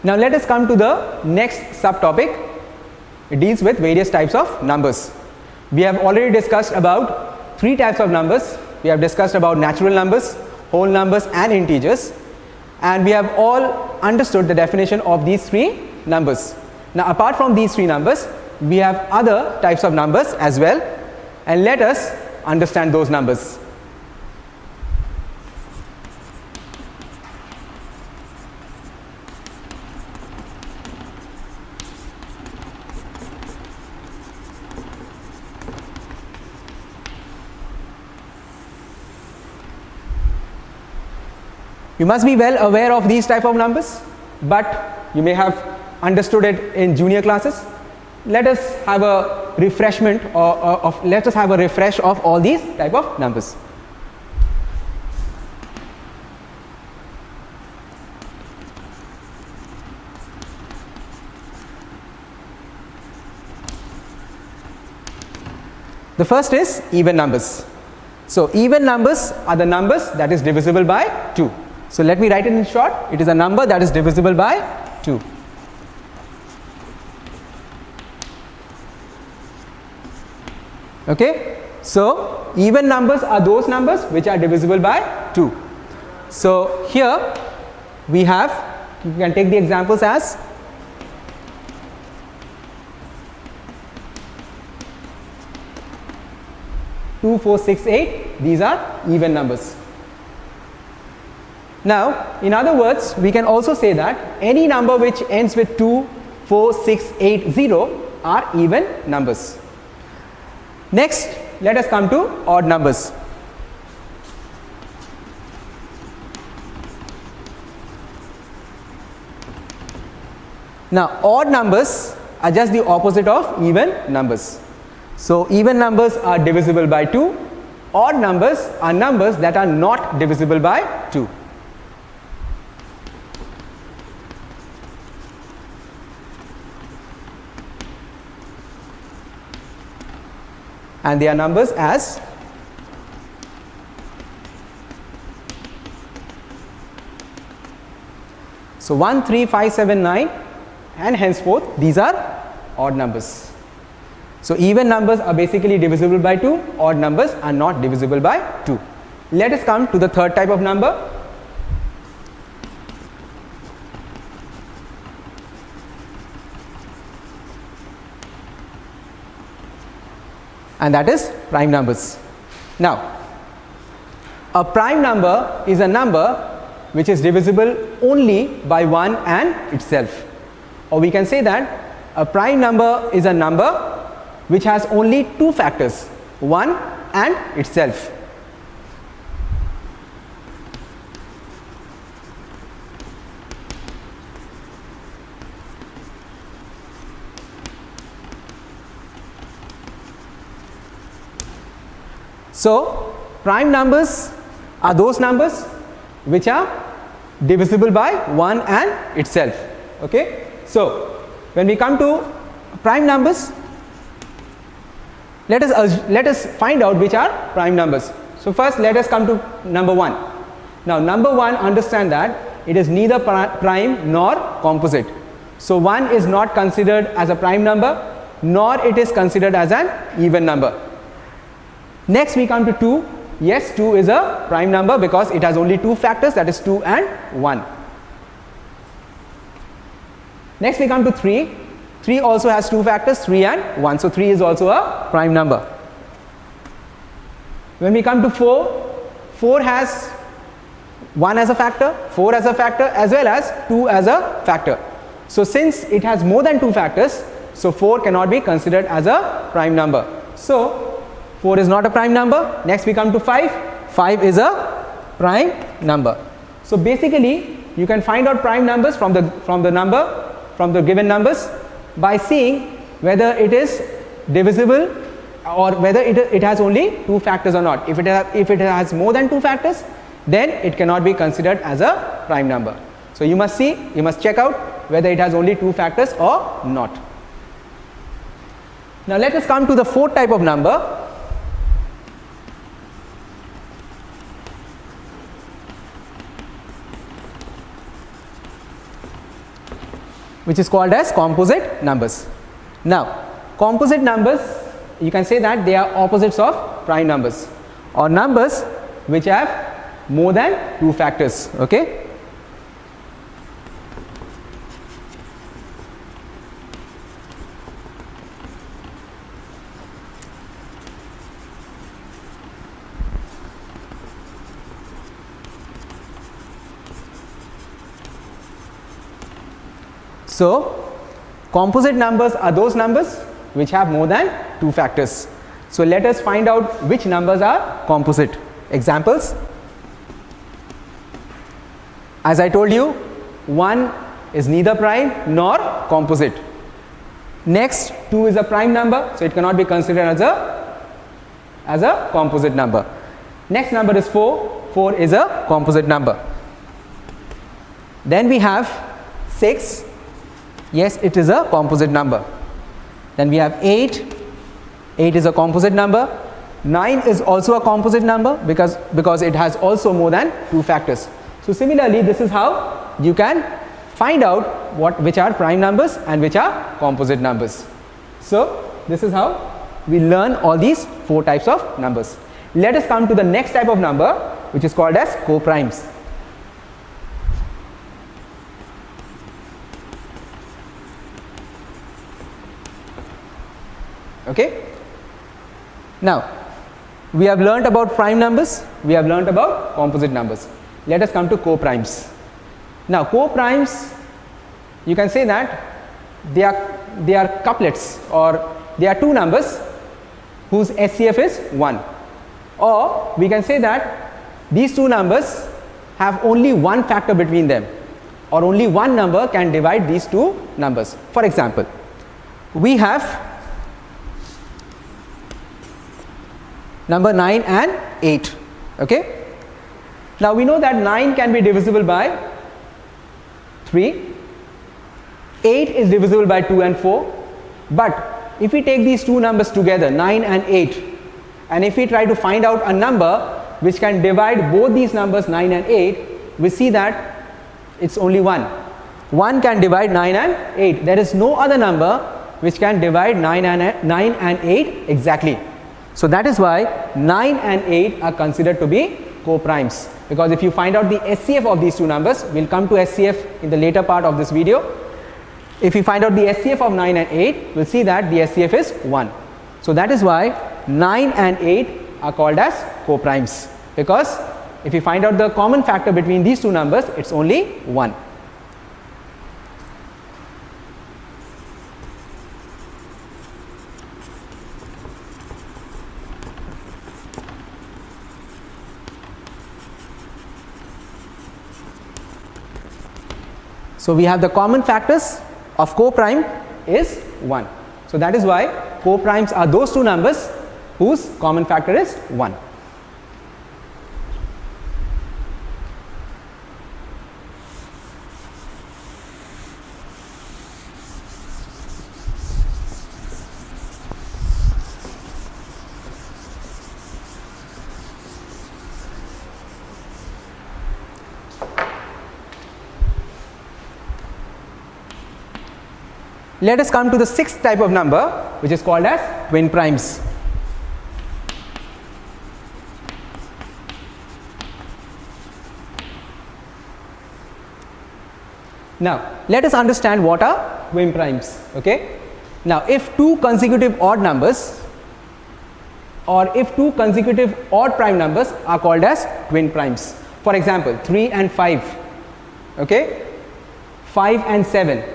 Now let us come to the next subtopic. It deals with various types of numbers. We have already discussed about 3 types of numbers. We have discussed about natural numbers, whole numbers and integers, and we have all understood the definition of these 3 numbers. Now apart from these 3 numbers, we have other types of numbers as well, and let us understand those numbers. You must be well aware of these type of numbers, but you may have understood it in junior classes. Let us have a refreshment let us have a refresh of all these type of numbers. The first is even numbers. So even numbers are the numbers that is divisible by 2. So let me write it in short. It is a number that is divisible by 2. Okay, so even numbers are those numbers which are divisible by 2. So here we have, you can take the examples as 2, 4, 6, 8. These are even numbers. Now in other words, we can also say that any number which ends with 2, 4, 6, 8, 0 are even numbers. Next, let us come to odd numbers. Now odd numbers are just the opposite of even numbers. So even numbers are divisible by 2. Odd numbers are numbers that are not divisible by 2. And they are numbers as so 1, 3, 5, 7, 9 and henceforth these are odd numbers. So even numbers are basically divisible by 2, odd numbers are not divisible by 2. Let us come to the third type of number. And that is prime numbers. Now a prime number is a number which is divisible only by 1 and itself, or we can say that a prime number is a number which has only 2 factors, 1 and itself. So prime numbers are those numbers which are divisible by 1 and itself. Okay, so when we come to prime numbers, let us find out which are prime numbers. So first let us come to number 1. Now number 1, understand that it is neither prime nor composite. So 1 is not considered as a prime number, nor it is considered as an even number. Next we come to 2. Yes, 2 is a prime number because it has only 2 factors, that is 2 and 1. Next we come to 3. 3 also has 2 factors, 3 and 1. So 3 is also a prime number. When we come to 4, 4 has 1 as a factor, 4 as a factor, as well as 2 as a factor. So since it has more than 2 factors, so 4 cannot be considered as a prime number. So 4 is not a prime number. Next we come to 5. 5 is a prime number. So basically you can find out prime numbers from the given numbers by seeing whether it is divisible or whether it has only 2 factors or not. If it has more than 2 factors, then it cannot be considered as a prime number. So you must check out whether it has only 2 factors or not. Now let us come to the fourth type of number. which is called as composite numbers. Now, composite numbers, you can say that they are opposites of prime numbers, or numbers which have more than 2 factors. Okay. So, composite numbers are those numbers which have more than 2 factors. So, let us find out which numbers are composite. Examples. As I told you, 1 is neither prime nor composite. Next, 2 is a prime number, so it cannot be considered as a composite number. Next number is 4. 4 is a composite number. Then we have 6. Yes, it is a composite number. Then we have 8. 8 is a composite number. 9 is also a composite number because it has also more than 2 factors. So similarly, this is how you can find out which are prime numbers and which are composite numbers. So this is how we learn all these 4 types of numbers. Let us come to the next type of number, which is called as co-primes. Okay. Now, we have learnt about prime numbers, we have learnt about composite numbers. Let us come to co-primes. Now, co-primes, you can say that they are couplets, or they are 2 numbers whose SCF is 1, or we can say that these 2 numbers have only 1 factor between them, or only 1 number can divide these 2 numbers. For example, we have number 9 and 8. Okay. Now we know that 9 can be divisible by 3, 8 is divisible by 2 and 4, but if we take these 2 numbers together, 9 and 8, and if we try to find out a number which can divide both these numbers 9 and 8, we see that it's only 1. 1 can divide 9 and 8. There is no other number which can divide 9 and 8 exactly. So that is why 9 and 8 are considered to be co-primes, because if you find out the SCF of these 2 numbers, we will come to SCF in the later part of this video. If you find out the SCF of 9 and 8, we will see that the SCF is 1. So that is why 9 and 8 are called as co-primes, because if you find out the common factor between these 2 numbers, it's only 1. So we have the common factors of co-prime is 1. So that is why co-primes are those 2 numbers whose common factor is 1. Let us come to the 6th type of number, which is called as twin primes. Now, let us understand what are twin primes. Okay? Now, if 2 consecutive odd numbers, or if 2 consecutive odd prime numbers are called as twin primes. For example, 3 and 5, okay? 5 and 7.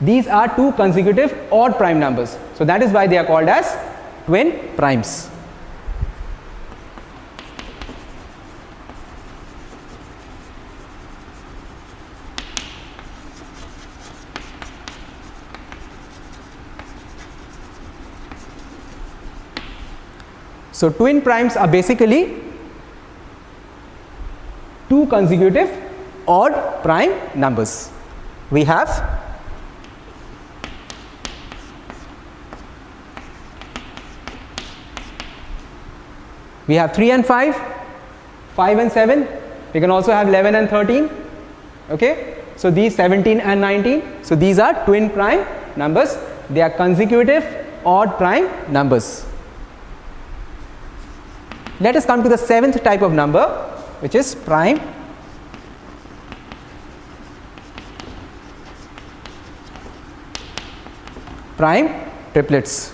These are 2 consecutive odd prime numbers. So that is why they are called as twin primes. So twin primes are basically 2 consecutive odd prime numbers. We have We have 3 and 5, 5 and 7, we can also have 11 and 13, okay. So these 17 and 19, so these are twin prime numbers. They are consecutive odd prime numbers. Let us come to the seventh type of number, which is prime triplets.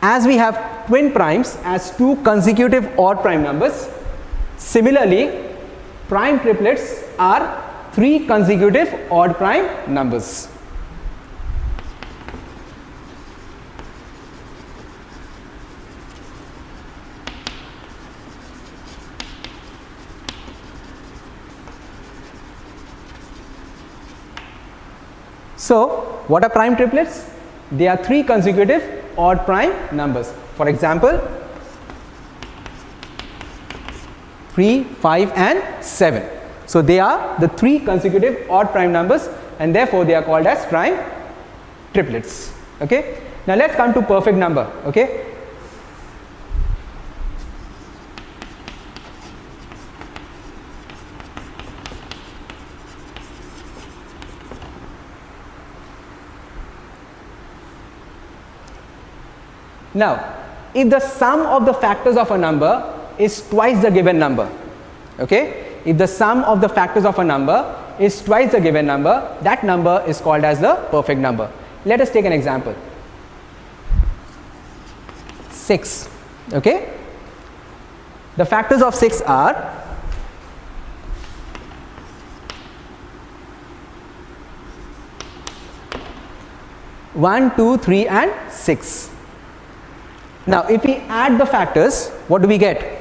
As we have twin primes as two consecutive odd prime numbers, similarly prime triplets are three consecutive odd prime numbers. So what are prime triplets? They are three consecutive odd prime numbers. For example, 3, 5 and 7. So they are the three consecutive odd prime numbers, and therefore they are called as prime triplets. Okay. Now let's come to perfect number. Okay. Now, if the sum of the factors of a number is twice the given number, okay, if the sum of the factors of a number is twice the given number, that number is called as the perfect number. Let us take an example. 6, okay. The factors of 6 are 1, 2, 3 and 6. Now, if we add the factors, what do we get?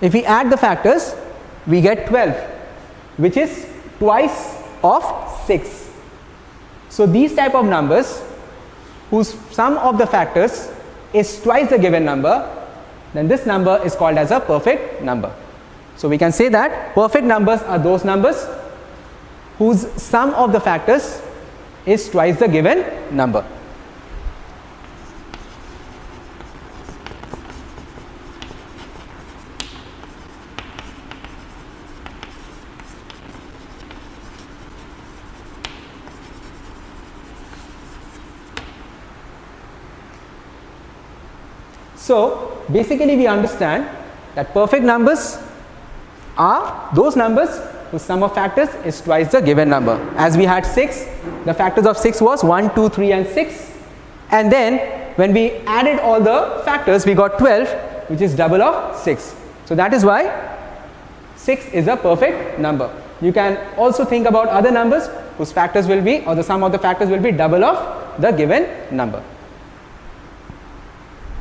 If we add the factors, we get 12, which is twice of 6. So these type of numbers whose sum of the factors is twice the given number, then this number is called as a perfect number. So we can say that perfect numbers are those numbers whose sum of the factors is twice the given number. So basically we understand that perfect numbers are those numbers whose sum of factors is twice the given number. As we had 6, the factors of 6 was 1, 2, 3 and 6, and then when we added all the factors we got 12, which is double of 6. So that is why 6 is a perfect number. You can also think about other numbers whose factors will be, or the sum of the factors will be double of the given number.